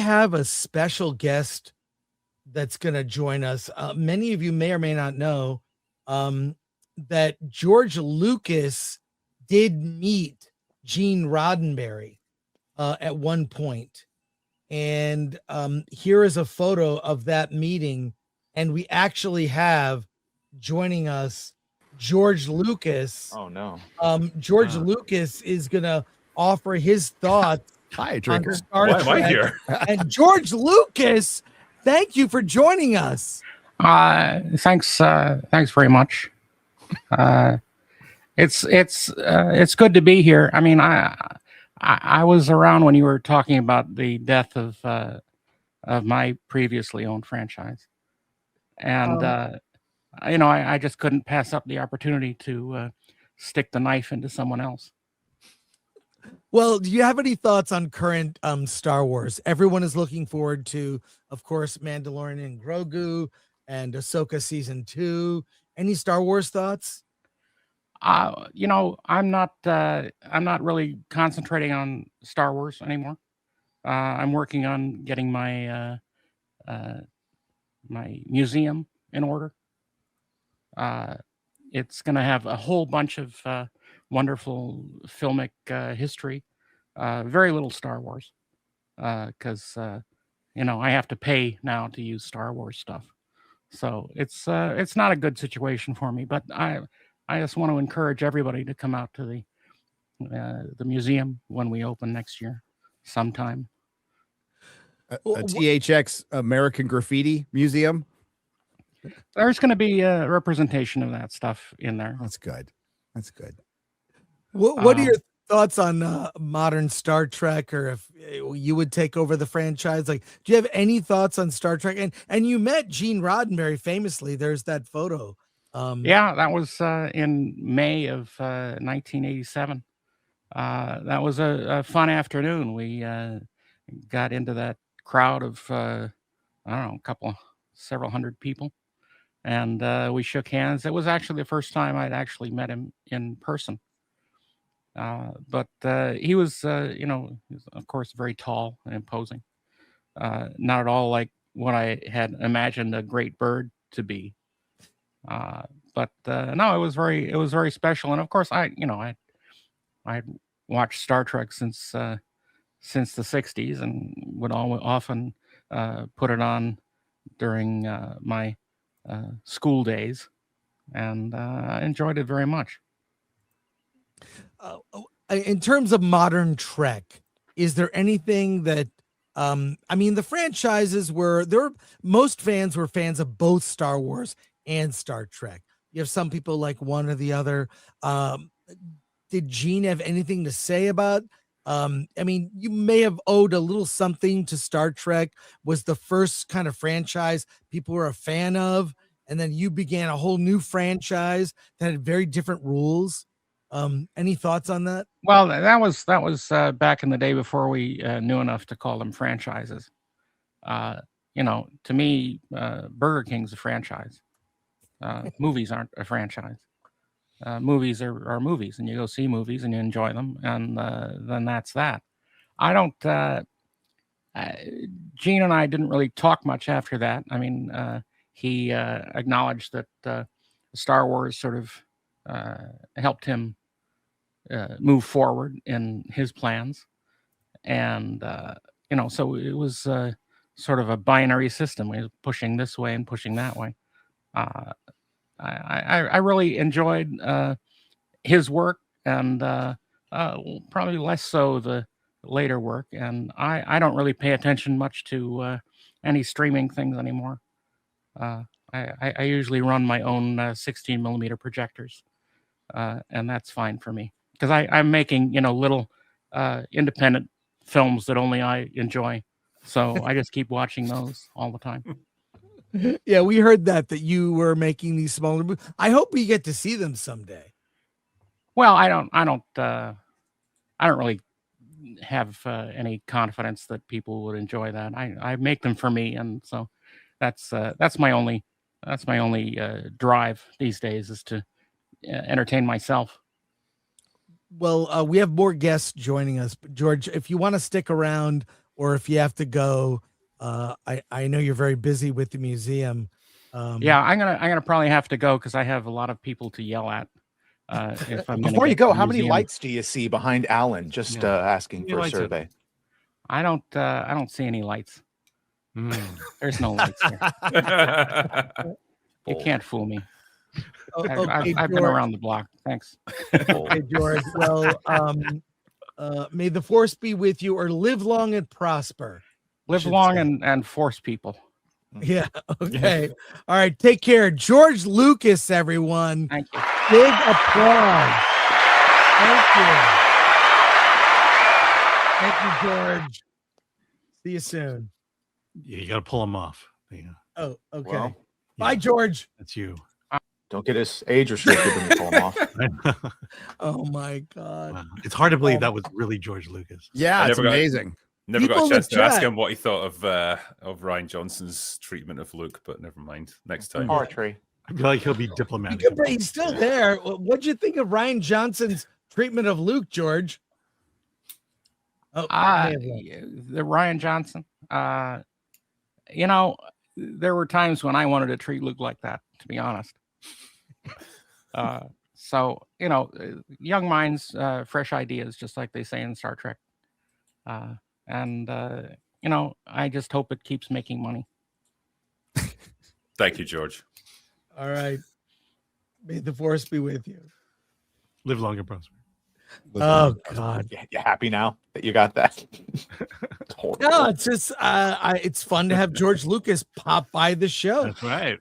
have a special guest that's going to join us. Many of you may or may not know that George Lucas did meet Gene Roddenberry at one point. And here is a photo of that meeting. And we actually have joining us George Lucas. Oh, no. George Lucas is going to offer his thoughts. Hi, Drinker. Star Why am I Trek. here? And George Lucas, thank you for joining us. Thanks very much. It's good to be here. I mean, I was around when you were talking about the death of my previously owned franchise, and I just couldn't pass up the opportunity to stick the knife into someone else. Well, do you have any thoughts on current Star Wars? Everyone is looking forward to, of course, Mandalorian and Grogu and Ahsoka season 2. Any Star Wars thoughts? I'm not really concentrating on Star Wars anymore. I'm working on getting my my museum in order. It's going to have a whole bunch of wonderful filmic history. Very little Star Wars, because I have to pay now to use Star Wars stuff. So it's not a good situation for me. But I just want to encourage everybody to come out to the museum when we open next year, sometime. A THX American Graffiti Museum. There's going to be a representation of that stuff in there. That's good. That's good. What are your thoughts on modern Star Trek, or if you would take over the franchise? Like, do you have any thoughts on Star Trek? And you met Gene Roddenberry famously. There's that photo. Yeah, that was in May of 1987. That was a fun afternoon. We got into that crowd of several hundred people, and we shook hands. It was actually the first time I'd actually met him in person. But he was, of course, very tall and imposing. Not at all like what I had imagined a great bird to be. But no, it was very special. And of course, I watched Star Trek since the 60s, and would often put it on during my school days, and I enjoyed it very much. In terms of modern Trek, is there anything that the franchises most fans were fans of both Star Wars and Star Trek. You have some people like one or the other. Did Gene have anything to say about? You may have owed a little something to Star Trek. Was the first kind of franchise people were a fan of, and then you began a whole new franchise that had very different rules. Any thoughts on that? Well, that was back in the day before we knew enough to call them franchises. To me, Burger King's a franchise. Movies aren't a franchise. Movies are movies, and you go see movies and you enjoy them, and then that's that. I don't. Gene and I didn't really talk much after that. I mean, he acknowledged that Star Wars sort of helped him move forward in his plans, and so it was sort of a binary system. We were pushing this way and pushing that way. I really enjoyed his work, and probably less so the later work. And I don't really pay attention much to any streaming things anymore. I usually run my own 16 millimeter projectors, and that's fine for me, because I'm making little independent films that only I enjoy. So I just keep watching those all the time. Yeah, we heard that you were making these smaller movies. I hope we get to see them someday. Well, I don't really have any confidence that people would enjoy that. I make them for me, and so that's my only drive these days, is to entertain myself. Well, we have more guests joining us. George, if you want to stick around, or if you have to go. I know you're very busy with the museum. Yeah, I'm gonna probably have to go because I have a lot of people to yell at. If I'm Before you get to go, the how many museum. lights do you see behind Alan? Just asking for a survey. I don't see any lights. There's no lights here. You can't fool me. I've been around the block. Thanks. Okay, George. Well, may the force be with you, or live long and prosper. Live long and force people. Yeah. Okay. All right. Take care. George Lucas, everyone. Thank you. Big applause. Thank you. Thank you, George. See you soon. Yeah, you got to pull them off. Yeah. Oh, okay. Well, bye, George. That's you. Don't get us age restricted when you pull them off. Oh my God. Wow. It's hard to believe that was really George Lucas. Yeah, it's amazing. Never People got a chance in to ask chat- him what he thought of Ryan Johnson's treatment of Luke, but never mind. Next time. Poetry. I feel like he'll be You diplomatic. could, but he's still there. What'd you think of Ryan Johnson's treatment of Luke, George? Oh, The Ryan Johnson. You know, there were times when I wanted to treat Luke like that, to be honest. So, you know, young minds, fresh ideas, just like they say in Star Trek. You know, I just hope it keeps making money. Thank you, George. all right. May the force be with you. Live long and prosper. Oh God. You happy now that you got that? It's horrible. No, it's just it's fun to have George Lucas pop by the show. That's right.